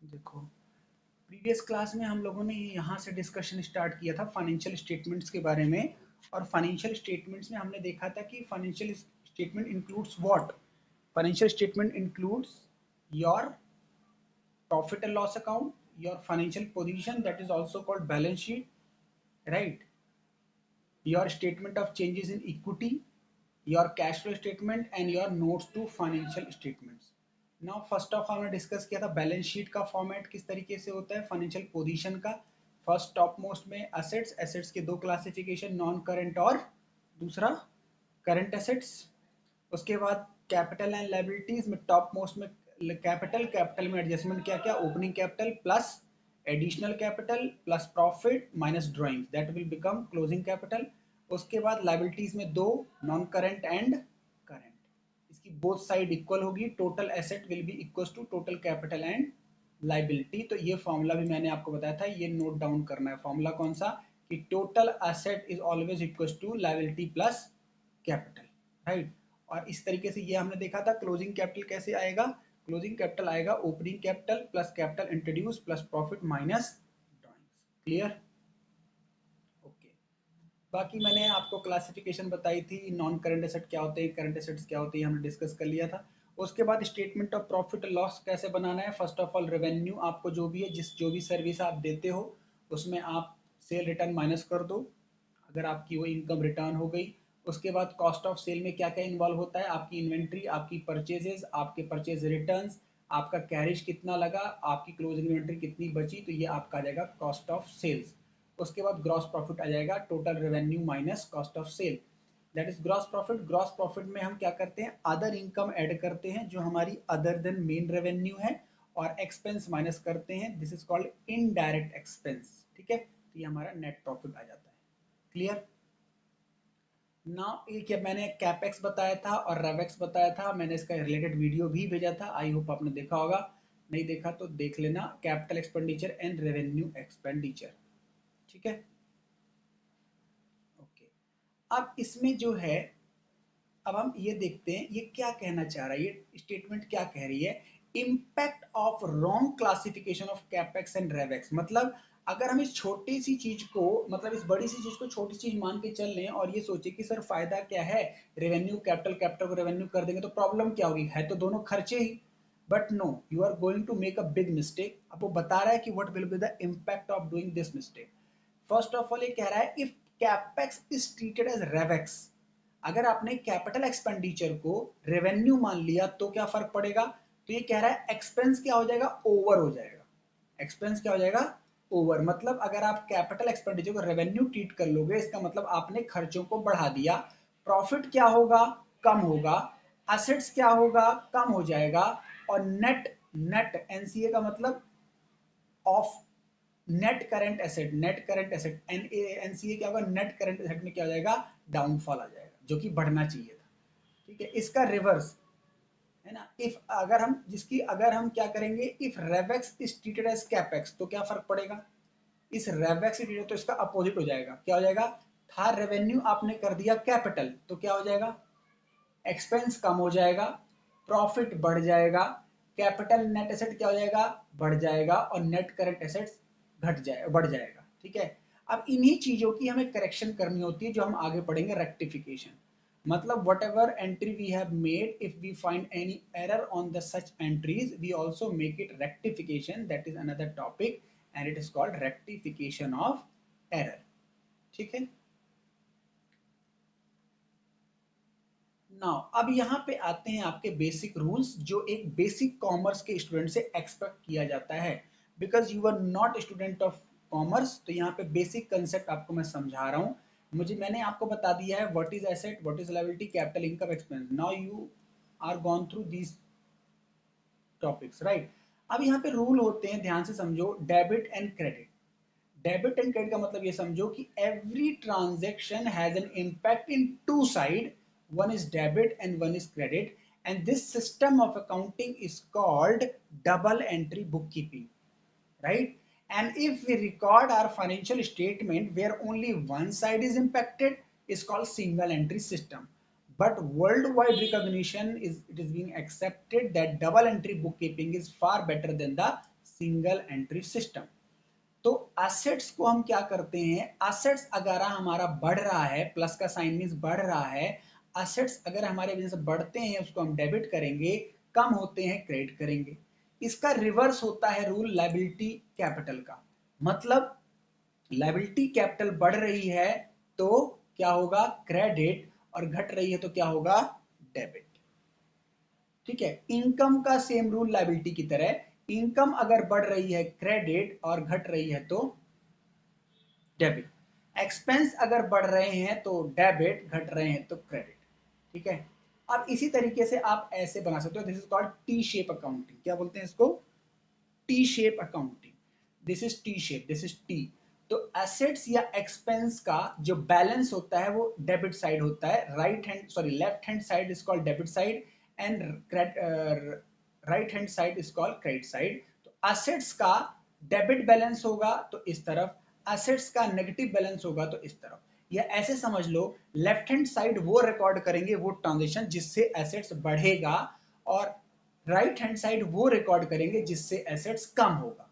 देखो, previous class में हम लोगों ने यहाँ से डिस्कशन स्टार्ट किया था फाइनेंशियल स्टेटमेंट्स के बारे में। और फाइनेंशियल स्टेटमेंट्स में हमने देखा था कि financial statement includes what. Financial statement includes your profit and loss account, your financial position that is also called balance sheet, right, your statement of changes in equity, your cash flow statement and your notes to financial statements. Now first of हमने discuss किया था balance sheet का format किस तरीके से होता है, financial position का। फर्स्ट टॉप मोस्ट में एसेट्स, एसेट्स के दो क्लासिफिकेशन, नॉन करंट और दूसरा करंट एसेट्स। उसके बाद कैपिटल एंड लायबिलिटीज में टॉप मोस्ट में कैपिटल, कैपिटल में एडजस्टमेंट क्या क्या, opening capital plus additional capital plus profit minus drawing, that will become closing capital. उसके बाद लायबिलिटीज में दो, नॉन करंट एंड करंट, इसकी बोथ साइड इक्वल होगी, total asset will be equal to total capital and liability. तो ये formula भी मैंने आपको बताया था, ये नोट डाउन करना है। फॉर्मूला कौन सा, कि total asset is always equal to liability plus capital, right. और इस तरीके से ये हमने देखा था क्लोजिंग कैपिटल कैसे आएगा। क्लोजिंग कैपिटल आएगा opening capital plus capital introduce plus profit minus drawings. Clear, okay. बाकी मैंने आपको क्लासिफिकेशन बताई थी, नॉन करंट एसेट क्या होते हैं, करंट एसेट्स क्या होते हैं, हमने डिस्कस कर लिया था। उसके बाद स्टेटमेंट ऑफ प्रॉफिट लॉस कैसे बनाना है। फर्स्ट ऑफ ऑल रेवेन्यू आपको जो भी है, जो भी सर्विस आप देते हो उसमें आप सेल रिटर्न माइनस कर दो, अगर आपकी वो इनकम रिटर्न हो गई। उसके बाद कॉस्ट ऑफ सेल में क्या क्या इन्वॉल्व होता है, आपकी इन्वेंट्री, आपकी परचेजेस, आपके परचेज रिटर्न्स, आपका कैरिज कितना लगा, आपकी क्लोजिंग इन्वेंट्री कितनी बची, तो ये आपका आ जाएगा कॉस्ट ऑफ सेल्स। उसके बाद ग्रॉस प्रॉफिट आ जाएगा, total revenue minus cost of sale, that is gross profit. Gross profit में हम क्या करते हैं, अदर इनकम ऐड करते हैं जो हमारी अदर देन मेन रेवेन्यू है, और एक्सपेंस माइनस करते हैं, this is called indirect expense. ठीक है, तो ये हमारा नेट प्रॉफिट आ जाता है। क्लियर ना। ये मैंने कैपेक्स बताया था और रेवेक्स बताया था, मैंने इसका रिलेटेड वीडियो भी भेजा था, आई होप आपने देखा होगा, नहीं देखा तो देख लेना, capital expenditure and revenue expenditure. ठीक है, ओके। अब इसमें जो है, अब हम ये देखते हैं ये क्या कहना चाह रहा है, ये स्टेटमेंट क्या कह रही है। Impact of wrong classification of capex and revex, मतलब अगर हम इस छोटी सी चीज को, मतलब इस बड़ी सी चीज को छोटी चीज मान के चल लें और ये सोचे कि सर फायदा क्या है, रेवेन्यू कैपिटल, कैपिटल को रेवेन्यू कर देंगे तो प्रॉब्लम क्या होगी, है तो दोनों खर्चे ही। But no, you are going to make a big mistake. अब वो बता रहा है कि what will be the impact of doing this mistake. First of all ये कह रहा है, if capex is treated as revex, अगर आपने कैपिटल एक्सपेंडिचर को रेवेन्यू मान लिया तो क्या फर्क पड़ेगा। तो ये कह रहा है एक्सपेंस क्या हो जाएगा, ओवर हो जाएगा। एक्सपेंस क्या हो जाएगा, ओवर। मतलब अगर आप कैपिटल एक्सपेंडिचर को रेवेन्यू ट्रीट कर लोगे, इसका मतलब आपने खर्चों को बढ़ा दिया। प्रॉफिट क्या होगा, कम होगा। एसेट्स क्या होगा, कम हो जाएगा। और नेट, नेट एनसीए का मतलब of net current asset, net current asset NCA क्या होगा, नेट करंट एसेट में क्या हो जाएगा, डाउनफॉल आ जाएगा, जो कि बढ़ना चाहिए था। ठीक है, इसका रिवर्स है ना। इफ अगर हम जिसकी अगर हम क्या करेंगे, if revex is treated as capex तो क्या फर्क पड़ेगा, इस रेवेक्स ट्रीटेड तो इसका अपोजिट हो जाएगा, क्या हो जाएगा, था रेवेन्यू आपने कर दिया कैपिटल तो क्या हो जाएगा, एक्सपेंस कम हो जाएगा, प्रॉफिट बढ़ जाएगा, कैपिटल नेट एसेट क्या हो जाएगा, बढ़ जाएगा, और नेट करंट एसेट्स घट जाए बढ़ जाएगा। ठीक है, अब इन्हीं चीजों की हमें करेक्शन करनी होती है, जो हम आगे पढ़ेंगे रेक्टिफिकेशन। मतलब whatever entry we have made, if we find any error on the such entries, we also make it rectification, that is another topic and it is called rectification of error. ठीक है, now अब यहाँ पे आते हैं आपके basic rules, जो एक बेसिक कॉमर्स के स्टूडेंट से एक्सपेक्ट किया जाता है। Because you are not student of commerce, तो यहाँ पे बेसिक कंसेप्ट आपको मैं समझा रहा हूँ। मैंने आपको बता दिया है what is asset, what is liability, capital, income, expense. Now you are gone through these topics, right. अब यहाँ पे रूल होते हैं, ध्यान से समझो, debit and credit. Debit and credit का मतलब ये समझो कि every transaction has an impact in two side, one is debit and one is credit, and this system of accounting is called double entry book keeping, right? And if we record our financial statement where only one side is impacted, is called single entry system. But worldwide recognition is, it is being accepted that double entry bookkeeping is far better than the single entry system. तो assets को हम क्या करते हैं, assets अगर हमारा बढ़ रहा है, प्लस का साइन मींस बढ़ रहा है, एसेट्स अगर हमारे वजह से बढ़ते हैं उसको हम डेबिट करेंगे, कम होते हैं क्रेडिट करेंगे। इसका रिवर्स होता है रूल लायबिलिटी कैपिटल का। मतलब लायबिलिटी कैपिटल बढ़ रही है तो क्या होगा, क्रेडिट, और घट रही है तो क्या होगा, डेबिट। ठीक है, इनकम का सेम रूल लायबिलिटी की तरह, इनकम अगर बढ़ रही है क्रेडिट और घट रही है तो डेबिट। एक्सपेंस अगर बढ़ रहे हैं तो डेबिट, घट रहे हैं तो क्रेडिट। ठीक है, अब इसी तरीके से आप ऐसे बना सकते हो, this is called T shape accounting. क्या बोलते हैं इसको, T shape accounting. This is T shape, this is T. तो एसेट्स या एक्सपेंस का जो बैलेंस होता है वो डेबिट साइड होता है, right hand sorry left hand side is called debit side and right hand side is called credit side. तो एसेट्स का डेबिट बैलेंस होगा तो इस तरफ, एसेट्स का नेगेटिव बैलेंस होगा तो इस तरफ। या ऐसे समझ लो, लेफ्ट हैंड साइड वो रिकॉर्ड करेंगे वो ट्रांजेक्शन जिससे एसेट्स बढ़ेगा, और राइट हैंड साइड वो रिकॉर्ड करेंगे जिससे एसेट्स कम होगा।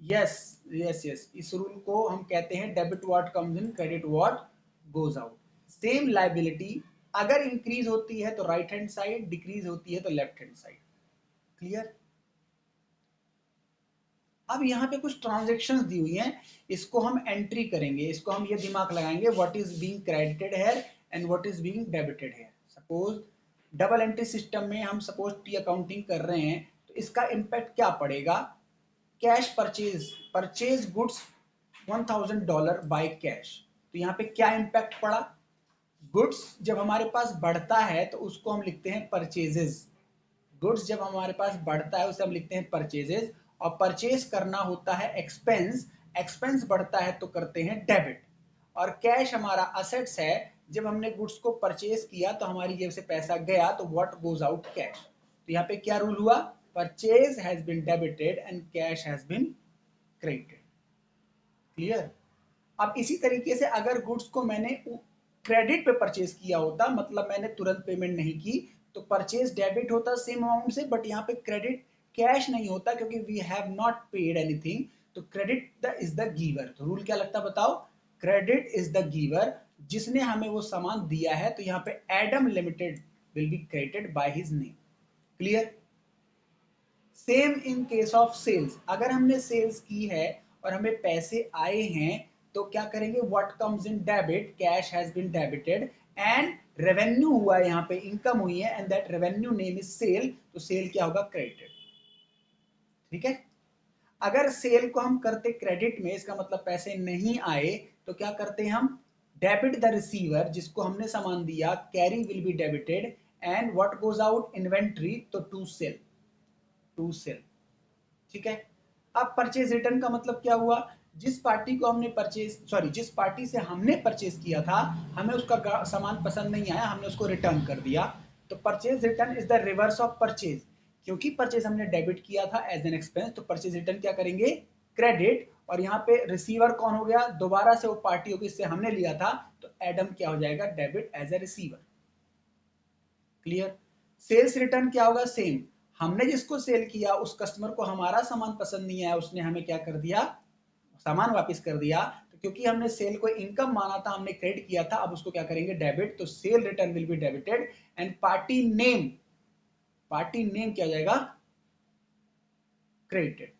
यस यस यस, इस रूल को हम कहते हैं debit what comes in, credit what goes out. Same liability अगर इंक्रीज होती है तो राइट हैंड साइड, डिक्रीज होती है तो लेफ्ट हैंड साइड। क्लियर। अब यहाँ पे कुछ ट्रांजेक्शन्स दी हुई हैं, इसको हम एंट्री करेंगे, इसको हम ये दिमाग लगाएंगे what is being credited here and what is being debited here. Suppose double entry system में हम सपोज टी अकाउंटिंग कर रहे हैं, तो इसका इम्पैक्ट क्या पड़ेगा, cash purchase, purchase goods $1000 by cash. तो यहाँ पे क्या इम्पैक्ट पड़ा, गुड्स जब हमारे पास बढ़ता है तो उसको हम लिखते हैं परचेजेस। गुड्स जब हमारे पास बढ़ता है उसे हम लिखते हैं परचेजेस, और परचेज करना होता है एक्सपेंस, एक्सपेंस बढ़ता है तो करते हैं डेबिट। और कैश हमारा असेट्स है, जब हमने गुड्स को परचेज किया तो हमारी जेब से पैसा गया तो व्हाट गोज आउट, कैश। तो यहाँ पे क्या रूल हुआ, purchase has been debited and cash has been credited. Clear. अब इसी तरीके से अगर गुड्स को मैंने क्रेडिट पे परचेज किया होता, मतलब मैंने तुरंत पेमेंट नहीं की, तो परचेज डेबिट होता सेम अमाउंट से, बट यहाँ पे क्रेडिट कैश नहीं होता क्योंकि we have not paid anything. तो credit the is the giver. तो रूल क्या लगता बताओ, क्रेडिट इज द गिवर, जिसने हमें वो सामान दिया है, तो यहाँ पे Adam limited will be credited by his name. Clear. Same in case of sales, अगर हमने सेल्स की है और हमें पैसे आए हैं तो क्या करेंगे, what comes in debit, cash has been debited and revenue हुआ है, यहाँ पे इनकम हुई है and that revenue name is sale, तो सेल क्या होगा, क्रेडिटेड। ठीक है, अगर सेल को हम करते क्रेडिट में, इसका मतलब पैसे नहीं आए, तो क्या करते हैं हम, डेबिट द रिसीवर, जिसको हमने सामान दिया, carry will be debited and what goes out, inventory, तो टू सेल, टू सेल। ठीक है, अब परचेज रिटर्न का मतलब क्या हुआ, जिस पार्टी को हमने परचेज सॉरी जिस पार्टी से हमने परचेज किया था, हमें उसका सामान पसंद नहीं आया, हमने उसको रिटर्न कर दिया। तो purchase return is the reverse of purchase, क्योंकि परचेज हमने डेबिट किया था एज एन एक्सपेंस, तो परचेज रिटर्न क्या करेंगे, क्रेडिट। और यहाँ पे रिसीवर कौन हो गया, दोबारा से वो पार्टी होगी जिससे हमने लिया था, तो एडम क्या हो जाएगा, debit as a receiver. Clear. Sales return क्या होगा, सेम, हमने जिसको सेल किया उस कस्टमर को हमारा सामान पसंद नहीं आया, उसने हमें क्या कर दिया, सामान वापस कर दिया। तो क्योंकि हमने सेल को इनकम माना था, हमने क्रेडिट किया था, अब उसको क्या करेंगे, डेबिट। तो cell return will be debited and party name क्या हो जाएगा, credited.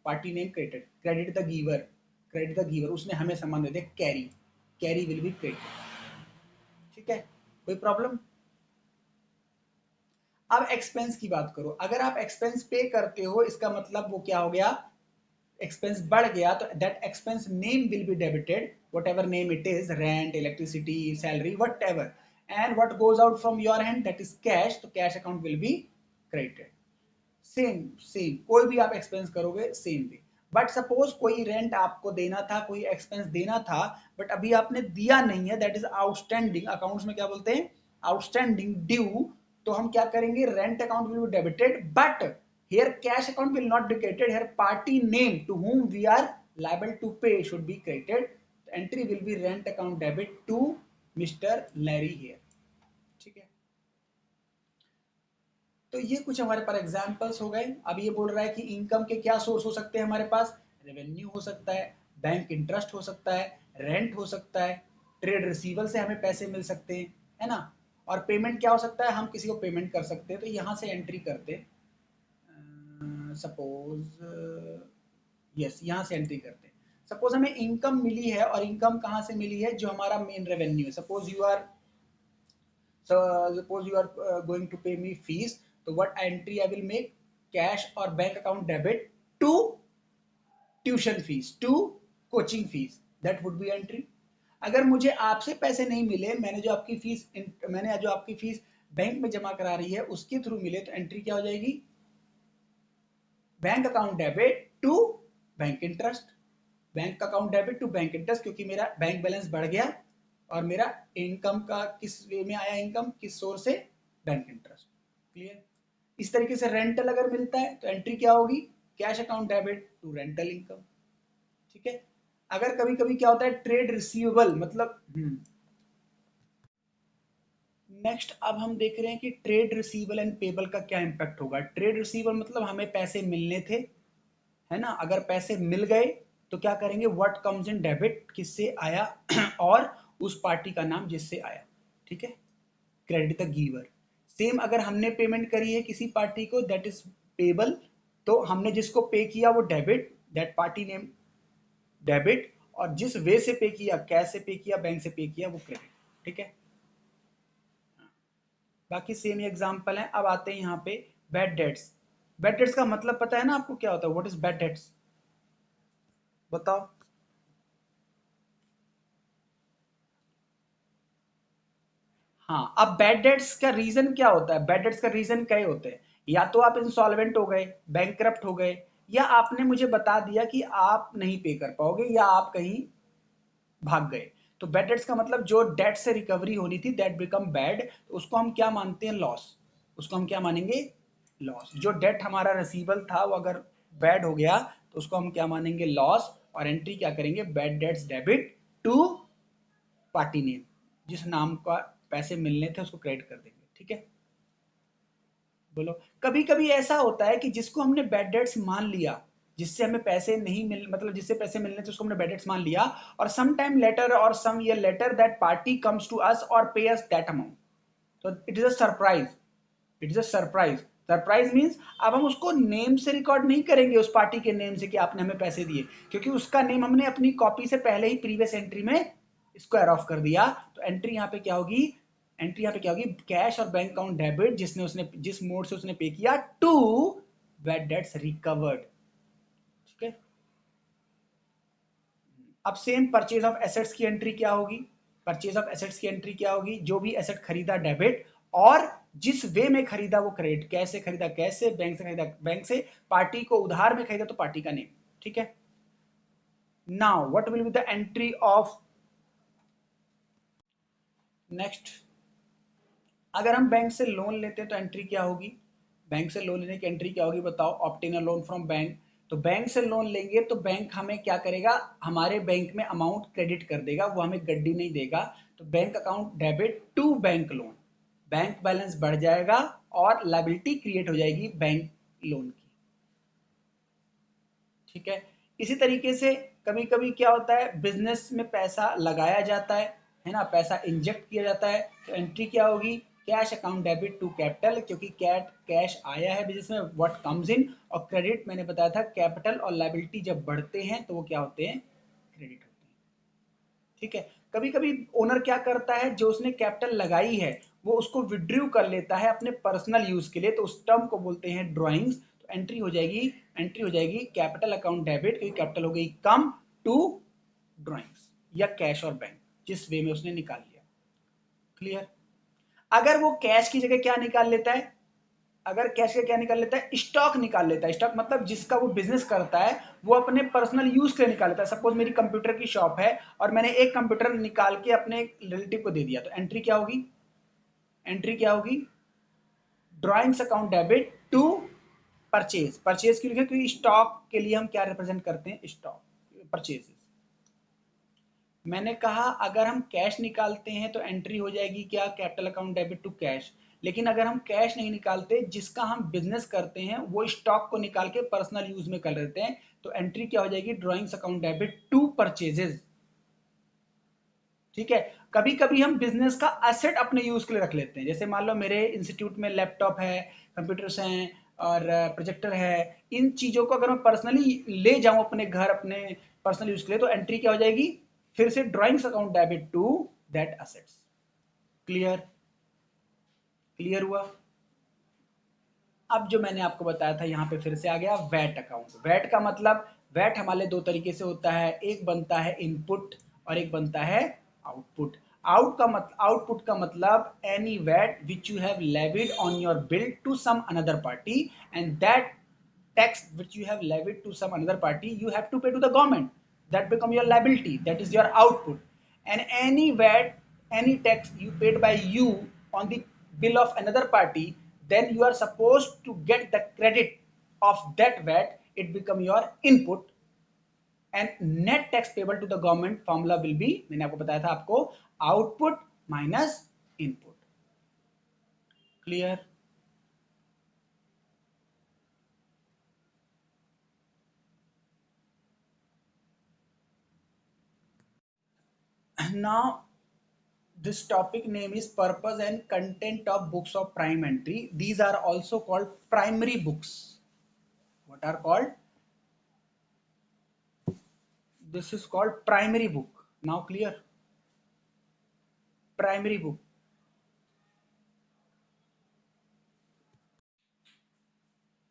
Party name credited, credit the giver, credit the giver, उसने हमें सामान दे दिया, carry, carry will be credited. ठीक है, कोई प्रॉब्लम। अब एक्सपेंस की बात करो, अगर आप एक्सपेंस पे करते हो, इसका मतलब वो क्या हो गया, एक्सपेंस बढ़ गया, तो that expense name will be debited, whatever name it is, rent, electricity, salary, whatever, and what goes out from your hand, that is cash, तो cash account will be credited. Same same, कोई भी आप expense करोगे same way. But suppose कोई rent आपको देना था, कोई एक्सपेंस देना था, बट अभी आपने दिया नहीं है, दैट इज आउटस्टैंडिंग, अकाउंट्स में क्या बोलते हैं, आउटस्टैंडिंग, ड्यू। तो हम क्या करेंगे, rent account will be debited, but here cash account will not be credited, here party name to whom we are liable to pay should be credited. The entry will be rent account debit to Mr. Larry here. ठीक है, तो ये कुछ हमारे पास examples हो गए। अब ये बोल रहा है कि इनकम के क्या सोर्स हो सकते हैं हमारे पास, रेवेन्यू हो सकता है, बैंक इंटरेस्ट हो सकता है, रेंट हो सकता है, ट्रेड रिसीवल से हमें पैसे मिल सकते हैं, है ना, और पेमेंट क्या हो सकता है, हम किसी को पेमेंट कर सकते हैं। तो यहाँ से एंट्री करते, सपोज यस, यहाँ से एंट्री करते हैं। सपोज हमें इनकम मिली है, और इनकम कहाँ से मिली है, जो हमारा मेन रेवेन्यू है। Suppose you are going to pay me fees, so what entry I will make, cash or bank account debit to tuition fees, to coaching fees, that would be entry। अगर मुझे आपसे पैसे नहीं मिले, मैंने जो आपकी फीस बैंक में जमा करा रही है उसके थ्रू मिले, तो एंट्री क्या हो जाएगी, bank account debit to bank interest, bank account debit to bank interest, क्योंकि मेरा बैंक बैलेंस बढ़ गया और मेरा इनकम का किस वे में आया, इनकम किस सोर्स से, बैंक इंटरेस्ट। क्लियर। इस तरीके से रेंटल अगर मिलता है तो एंट्री क्या होगी, cash account debit to rental income. ठीक है। अगर कभी कभी क्या होता है, ट्रेड रिसीवेबल, मतलब नेक्स्ट अब हम देख रहे हैं कि ट्रेड रिसीवेबल एंड पेबल का क्या इंपैक्ट होगा। ट्रेड रिसीवेबल मतलब हमें पैसे मिलने थे, है ना, अगर पैसे मिल गए तो क्या करेंगे, व्हाट कम्स इन डेबिट, किससे आया और उस पार्टी का नाम जिससे आया। ठीक है, क्रेडिट द गिवर। सेम अगर हमने पेमेंट करी है किसी पार्टी को, दैट इज पेबल। तो हमने जिसको पे किया वो debit, that party name debit, और जिस वे से पे किया, कैश से पे किया, बैंक से पे किया, वो क्रेडिट। ठीक है, बाकी सेम ही एग्जांपल है। अब आते हैं यहाँ पे बैड डेट्स। बैड डेट्स का मतलब पता है ना आपको क्या होता है, व्हाट इज बैड डेट्स, बताओ। हाँ, अब बैड डेट्स का रीजन क्या होता है, बैड डेट्स का रीजन कई होते हैं। या तो आप इंसॉल्वेंट हो गए, बैंकरप्ट हो गए, या आपने मुझे बता दिया कि आप नहीं पे कर पाओगे, या आप कहीं भाग गए। तो बैड डेट्स का मतलब जो डेट से रिकवरी होनी थी, दैट बिकम बैड, तो उसको हम क्या मानते हैं, लॉस। उसको हम क्या मानेंगे, लॉस। जो डेट हमारा रिसीवेबल था वो अगर बैड हो गया तो उसको हम क्या मानेंगे, लॉस। और एंट्री क्या करेंगे, bad debts debit to party name, जिस नाम का पैसे मिलने थे उसको क्रेडिट कर देंगे। ठीक है, बोलो। कभी कभी ऐसा होता है कि जिसको हमने बैड डेट्स मान लिया, जिससे हमें पैसे नहीं मिल, मतलब जिससे पैसे मिलने थे उसको हमने बैड डेट्स मान लिया, और सम टाइम लेटर और some year later that party comes to us और पे अस दैट अमाउंट, तो it is a surprise. It is a surprise. Surprise means अब हम उसको नेम से रिकॉर्ड नहीं करेंगे, उस पार्टी के नेम से कि आपने हमें पैसे दिए, क्योंकि उसका नेम हमने अपनी कॉपी से पहले ही प्रीवियस एंट्री में स्क्वायर ऑफ कर दिया। तो एंट्री यहाँ पे क्या होगी, एंट्री यहाँ पे क्या होगी, कैश और बैंक अकाउंट डेबिट, उसने जिस मोड से उसने पे किया, टू बैड डेट्स रिकवर्ड। ठीक है। अब सेम परचेज ऑफ एसेट्स की एंट्री क्या होगी, परचेज ऑफ एसेट्स की एंट्री क्या होगी, जो भी एसेट खरीदा डेबिट, और जिस वे में खरीदा वो क्रेडिट, कैश से खरीदा कैश से, बैंक से खरीदा बैंक से, पार्टी को उधार में खरीदा तो पार्टी का नेम। ठीक है। Now what will be the entry of next, अगर हम बैंक से लोन लेते हैं तो एंट्री क्या होगी, बैंक से लोन लेने की एंट्री क्या होगी, बताओ। Obtain a loan from bank, तो बैंक से लोन लेंगे तो बैंक हमें क्या करेगा, हमारे बैंक में अमाउंट क्रेडिट कर देगा, वो हमें गड्डी नहीं देगा। तो bank account debit to bank loan, bank balance बढ़ जाएगा और लायबिलिटी क्रिएट हो जाएगी बैंक लोन की। ठीक है। इसी तरीके से कभी कभी क्या होता है, बिजनेस में पैसा लगाया जाता है ना, पैसा इंजेक्ट किया जाता है, तो एंट्री क्या होगी, cash account debit to capital, क्योंकि कैश आया है बिजनेस में, व्हाट कम्स इन, और क्रेडिट मैंने बताया था, कैपिटल और लायबिलिटी जब बढ़ते हैं तो वो क्या होते हैं, क्रेडिट होते हैं। ठीक है। कभी कभी ओनर क्या करता है, जो उसने कैपिटल लगाई है वो उसको विड्रू कर लेता है अपने पर्सनल यूज के लिए, तो उस टर्म को बोलते हैं ड्रॉइंग्स। तो एंट्री हो जाएगी कैपिटल अकाउंट डेबिट, क्योंकि कैपिटल हो गई कम, टू ड्रॉइंग्स या कैश और बैंक, जिस वे में उसने निकाल लिया। क्लियर। अगर वो कैश की जगह क्या निकाल लेता है, अगर कैश का क्या निकाल लेता है, स्टॉक निकाल लेता है। स्टॉक मतलब जिसका वो बिजनेस करता है, वो अपने पर्सनल यूज के लिए निकाल लेता है। सपोज मेरी कंप्यूटर की शॉप है और मैंने एक कंप्यूटर निकाल के अपने रिलेटिव को दे दिया, तो एंट्री क्या होगी, एंट्री क्या होगी, drawings account debit to purchase. Purchase क्यों लिखे, क्योंकि स्टॉक के लिए हम क्या रिप्रेजेंट करते हैं, स्टॉक, परचेज। मैंने कहा अगर हम कैश निकालते हैं तो एंट्री हो जाएगी क्या, capital account debit to cash, लेकिन अगर हम कैश नहीं निकालते, जिसका हम बिजनेस करते हैं वो स्टॉक को निकाल के पर्सनल यूज में कर लेते हैं, तो एंट्री क्या हो जाएगी, drawings account debit to purchases. ठीक है, कभी कभी हम बिजनेस का एसेट अपने यूज के लिए रख लेते हैं, जैसे मान लो मेरे इंस्टीट्यूट में लैपटॉप है, कंप्यूटर्स हैं और प्रोजेक्टर है, इन चीजों को अगर मैं पर्सनली ले जाऊं अपने घर अपने पर्सनल यूज के लिए, तो एंट्री क्या हो जाएगी, फिर से drawings account debit to that assets. Clear? Clear हुआ? अब जो मैंने आपको बताया था यहाँ पे फिर से आ गया वैट अकाउंट। वैट का मतलब, वैट हमारे दो तरीके से होता है, एक बनता है इनपुट और एक बनता है आउटपुट। आउटपुट का मतलब any VAT which you have levied on your bill to some another party, and that tax which you have levied to some another party you have to pay to the government, that become your liability, that is your output. And any VAT, any tax you paid by you on the bill of another party, then you are supposed to get the credit of that VAT, it become your input. And net tax payable to the government formula will be, मैंने आपको बताया था आपको, output minus input. Clear? Now this topic name is purpose and content of books of prime entry. These are also called primary books. What are called? This is called primary book. Now clear? Primary book.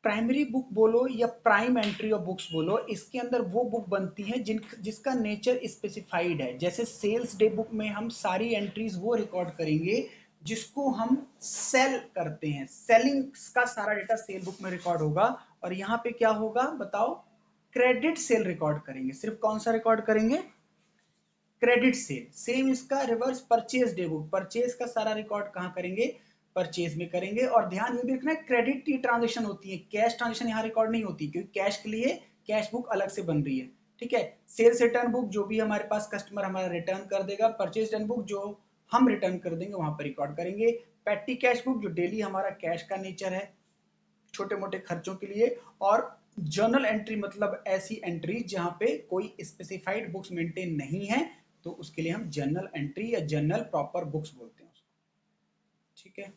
Primary book बोलो या prime entry of books बोलो, इसके अंदर वो book बनती है जिसका nature specified है। जैसे सेल्स डे बुक में हम सारी एंट्रीज वो रिकॉर्ड करेंगे जिसको हम सेल करते हैं, सेलिंग का सारा डेटा सेल बुक में रिकॉर्ड होगा। और यहाँ पे क्या होगा बताओ, क्रेडिट सेल रिकॉर्ड करेंगे। सिर्फ कौन सा रिकॉर्ड करेंगे, क्रेडिट सेल। सेम इसका reverse purchase day book, purchase का सारा रिकॉर्ड कहाँ करेंगे, परचेज में करेंगे। और ध्यान ये भी रखना है, क्रेडिट की ट्रांजेक्शन होती है, कैश ट्रांजेक्शन यहाँ रिकॉर्ड नहीं होती, क्योंकि कैश के लिए कैश बुक अलग से बन रही है। ठीक है, सेल्स रिटर्न बुक जो भी हमारे पास कस्टमर हमारा रिटर्न कर देगा, परचेज रिटर्न बुक जो हम रिटर्न कर देंगे वहां पर रिकॉर्ड करेंगे। पेटी कैश बुक जो डेली हमारा कैश का नेचर है छोटे मोटे खर्चों के लिए। और जर्नल एंट्री मतलब ऐसी एंट्री जहां पे कोई स्पेसिफाइड बुक्स मेंटेन नहीं है, तो उसके लिए हम जर्नल एंट्री या जर्नल प्रॉपर बुक्स बोलते हैं उसको। ठीक है,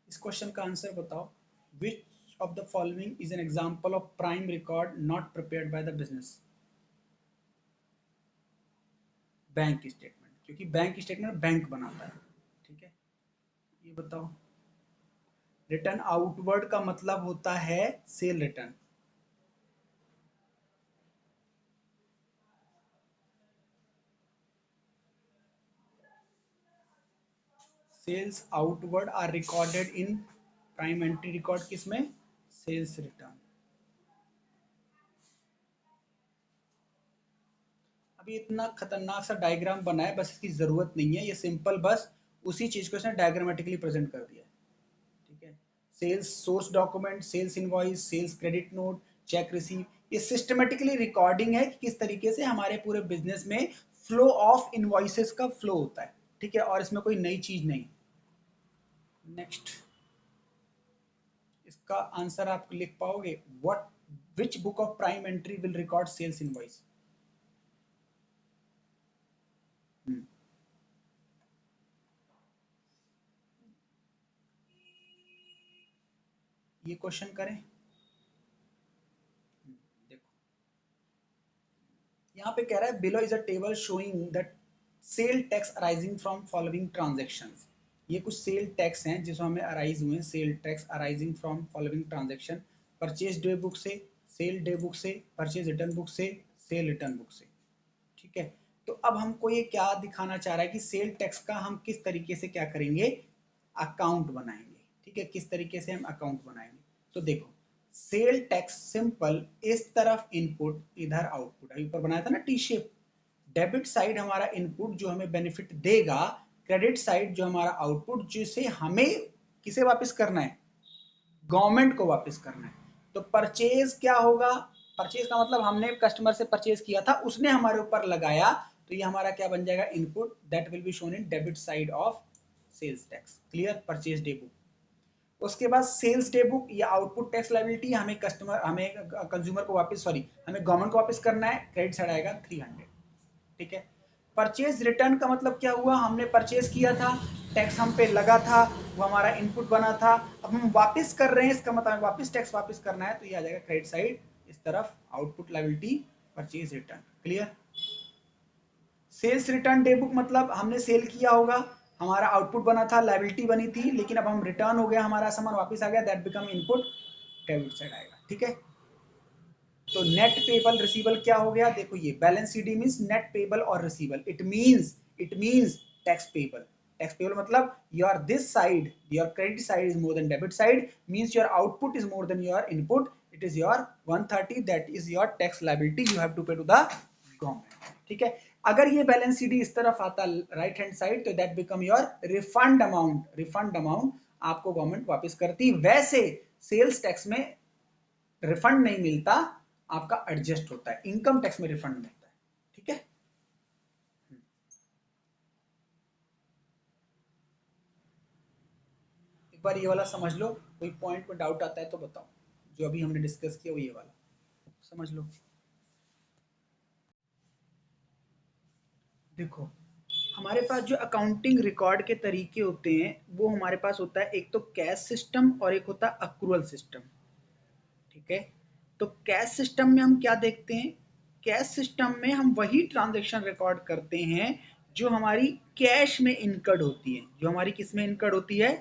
इस क्वेश्चन का आंसर बताओ, which of the following is an example of prime record not prepared by the business. Bank statement, क्योंकि बैंक स्टेटमेंट बैंक बनाता है। ठीक है, ये बताओ। रिटर्न आउटवर्ड का मतलब होता है sale return. Sales outward are recorded in prime entry record किसमें, सेल्स रिटर्न। अभी इतना खतरनाक सा डायग्राम बना है, बस इसकी जरूरत नहीं है, ये सिंपल बस उसी चीज को इसने डायग्रामेटिकली प्रेजेंट कर दिया है। ठीक है, sales source document, sales invoice, sales credit note, cheque receive, ये सिस्टमेटिकली रिकॉर्डिंग है कि किस तरीके से हमारे पूरे बिजनेस में फ्लो ऑफ इनवॉइसेस का फ्लो होता है। ठीक है, और इसमें कोई नई चीज नहीं। नेक्स्ट, इसका आंसर आप लिख पाओगे, what which book of prime entry will record sales invoice. ये क्वेश्चन करें। देखो यहाँ पे कह रहा है, below is a table showing that sale tax arising from following transactions. ये कुछ सेल टैक्स हैं जिसमें हमें अराइज हुए हैं, cell tax arising from following transaction, purchase day book से, सेल डे बुक से, परचेज रिटर्न बुक से, सेल रिटर्न बुक से। ठीक है, तो अब हमको ये क्या दिखाना चाह रहा है कि सेल टैक्स का हम किस तरीके से क्या करेंगे, अकाउंट बनाएंगे। ठीक है, किस तरीके से हम अकाउंट बनाएंगे, तो देखो, सेल टैक्स सिंपल, इस तरफ इनपुट इधर आउटपुट, अभी ऊपर बनाया था ना टी शेप। डेबिट साइड हमारा इनपुट जो हमें बेनिफिट देगा, क्रेडिट साइड जो हमारा आउटपुट जिसे हमें किसे वापस करना है, गवर्नमेंट को वापस करना है। तो परचेज क्या होगा, परचेज का मतलब हमने कस्टमर से परचेज किया था, उसने हमारे ऊपर लगाया, तो ये हमारा क्या बन जाएगा, input that will be shown in debit side of sales tax. Clear, purchase day book. उसके बाद सेल्स डे बुक या आउटपुट टैक्स लायबिलिटी हमें कंज्यूमर को वापस, सॉरी हमें गवर्नमेंट को वापस करना है, क्रेडिट साइड आएगा 300। ठीक है। परचेज रिटर्न का मतलब क्या हुआ, हमने परचेज किया था, टैक्स हम पे लगा था, वो हमारा इनपुट बना था, अब हम वापस कर रहे हैं, इसका मतलब वापस टैक्स वापस करना है, तो ये आ जाएगा क्रेडिट साइड इस तरफ, output liability purchase return. Clear. Sales return day book मतलब हमने सेल किया होगा, हमारा आउटपुट बना था, लायबिलिटी बनी थी, लेकिन अब हम रिटर्न हो गया, हमारा सामान वापस आ गया, that become input, debit side आएगा। ठीक है। तो नेट पेबल रिसीबल क्या हो गया, देखो ये balance CD means net payable और receivable, it means tax payable. Tax payable मतलब your this side, your credit side is more than debit side, means your output is more than your input, it is your 130, that is your tax liability you have to pay to the government. ठीक है। अगर ये balance CD इस तरफ आता right hand side, तो that become your refund amount, refund amount आपको government वापस करती। वैसे सेल्स टैक्स में रिफंड नहीं मिलता, आपका एडजस्ट होता है, इनकम टैक्स में रिफंड मिलता है। ठीक है। एक बार ये वाला समझ लो, कोई पॉइंट में डाउट आता है तो बताओ, जो अभी हमने डिस्कस किया वो ये वाला समझ लो। देखो हमारे पास जो अकाउंटिंग रिकॉर्ड के तरीके होते हैं, वो हमारे पास होता है एक तो कैश सिस्टम और एक होता है अक्रूवल सिस्टम। ठीक है। तो कैश सिस्टम में हम क्या देखते हैं, कैश सिस्टम में हम वही ट्रांजैक्शन रिकॉर्ड करते हैं जो हमारी कैश में इनकर्ड होती है, जो हमारी किस में इनकर्ड होती है,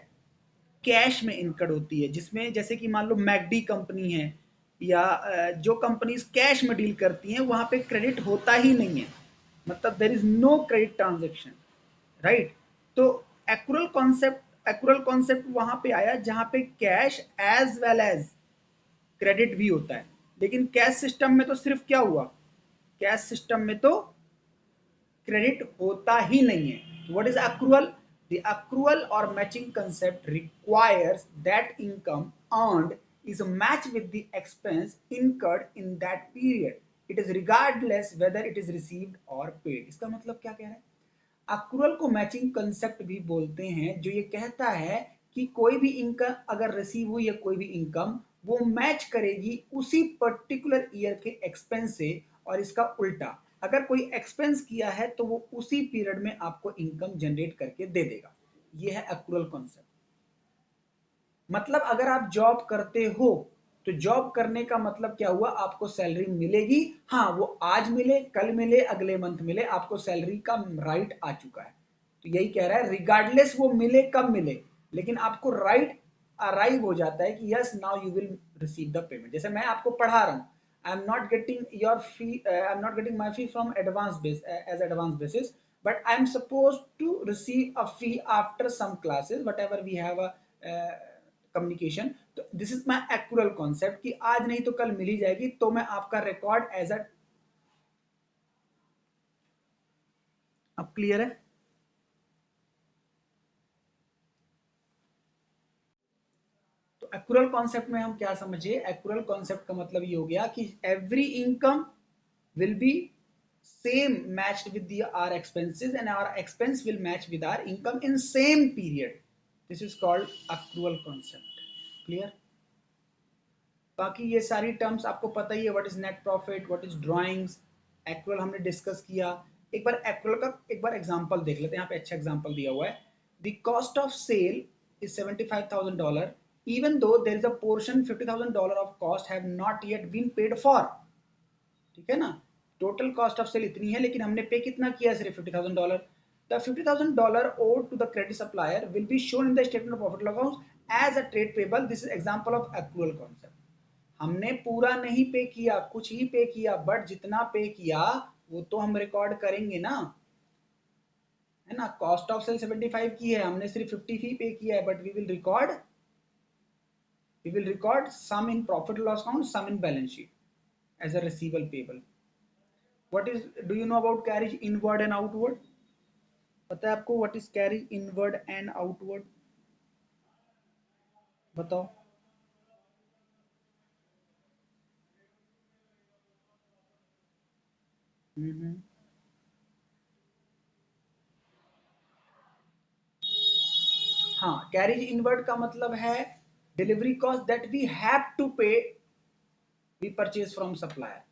कैश में इनकर्ड होती है, जिसमें जैसे कि मान लो मैकडी कंपनी है, या जो कंपनीज कैश में डील करती हैं, वहां पे क्रेडिट होता ही नहीं है, मतलब there is no credit transaction, right. तो एक्रूरल कॉन्सेप्ट वहां पे आया जहां पे cash as well as credit भी होता है, लेकिन कैश सिस्टम में तो सिर्फ क्या हुआ, कैश सिस्टम में तो क्रेडिट होता ही नहीं है। What is accrual, the accrual और matching concept requires that income earned is matched with the expense incurred in that period. It is regardless whether it is received or paid. इसका मतलब क्या कह रहा है, अक्रूवल को मैचिंग कंसेप्ट भी बोलते हैं, जो ये कहता है कि कोई भी इनकम अगर रिसीव हुई या कोई भी इनकम, वो मैच करेगी उसी पर्टिकुलर ईयर के एक्सपेंस से, और इसका उल्टा अगर कोई एक्सपेंस किया है तो वो उसी पीरियड में आपको इनकम जनरेट करके दे देगा। ये है अक्रूवल कॉन्सेप्ट। मतलब अगर आप जॉब करते हो, तो जॉब करने का मतलब क्या हुआ, आपको सैलरी मिलेगी, हाँ वो आज मिले, कल मिले, अगले मंथ मिले, आपको सैलरी का राइट आ चुका है। तो यही कह रहा है, रिगार्डलेस वो मिले कब मिले, लेकिन आपको राइट अराइव हो जाता है कि yes now you will receive the payment. जैसे मैं आपको पढ़ा रहा हूँ, I am not getting your fee, I am not getting my fee from advance base as advance basis, but I am supposed to receive a fee after some classes, whatever we have a communication. तो this is my एक्रूरल concept कि आज नहीं तो कल मिल ही जाएगी, तो मैं आपका रिकॉर्ड एज अ, अब क्लियर है। तो एक्रूरल कॉन्सेप्ट में हम क्या समझे, एक्रूरल कॉन्सेप्ट का मतलब ये हो गया कि every income will be same matched with the our expenses, and our expense will match with our income in same period. This is called accrual concept. Clear? बाकी ये सारी टर्म्स आपको पता ही है, what is net profit, what is drawings, accrual हमने discuss किया। एक बार accrual का एक बार एग्जांपल देख लेते हैं, यहाँ पे अच्छा एग्जांपल दिया हुआ है। The cost of sale is $75,000 even though there is a portion $50,000 of cost have not yet been paid for। ठीक है ना, टोटल कॉस्ट ऑफ सेल इतनी है, लेकिन हमने पे कितना किया, सिर्फ $50,000। The $50,000 owed to the credit supplier will be shown in the statement of profit and loss as a trade payable। This is example of accrual concept। हमने पूरा नहीं पे किया, कुछ ही पे किया, बट जितना पे किया वो तो हम रिकॉर्ड करेंगे ना, है ना। कॉस्ट ऑफ सेल 75 की है, हमने सिर्फ 50 ही पे किया है, but we will record some in profit loss account, some in balance sheet as a receivable payable. What is, do you know about carriage inward and outward, पता है आपको what is carriage inward and outward, बताओ। Hmm. हाँ, carriage inward का मतलब है delivery cost that we have to pay, we purchase from supplier.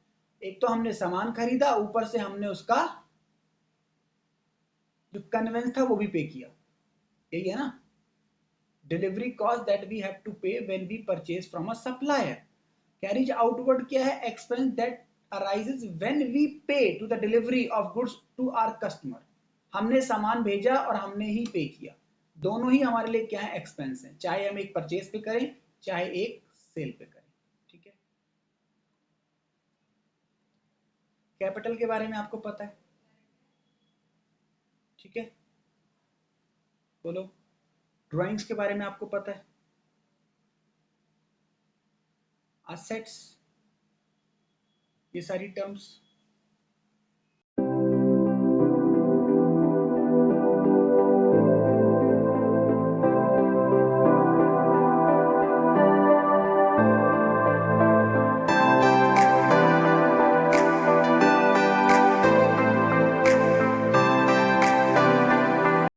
एक तो हमने सामान खरीदा, ऊपर से हमने उसका जो कन्वेंस था वो भी पे किया, यही है ना। Delivery cost that we have to pay when we purchase from a supplier. Carriage outward क्या है? Expense that arises when we pay to the delivery of goods to our customer. हमने सामान भेजा और हमने ही पे किया, दोनों ही हमारे लिए क्या है? एक्सपेंस है, चाहे हम एक परचेज पे करें चाहे एक सेल पे करें। ठीक है। कैपिटल के बारे में आपको पता है, ठीक है, बोलो। ड्राइंग्स के बारे में आपको पता है, असेट्स, ये सारी टर्म्स।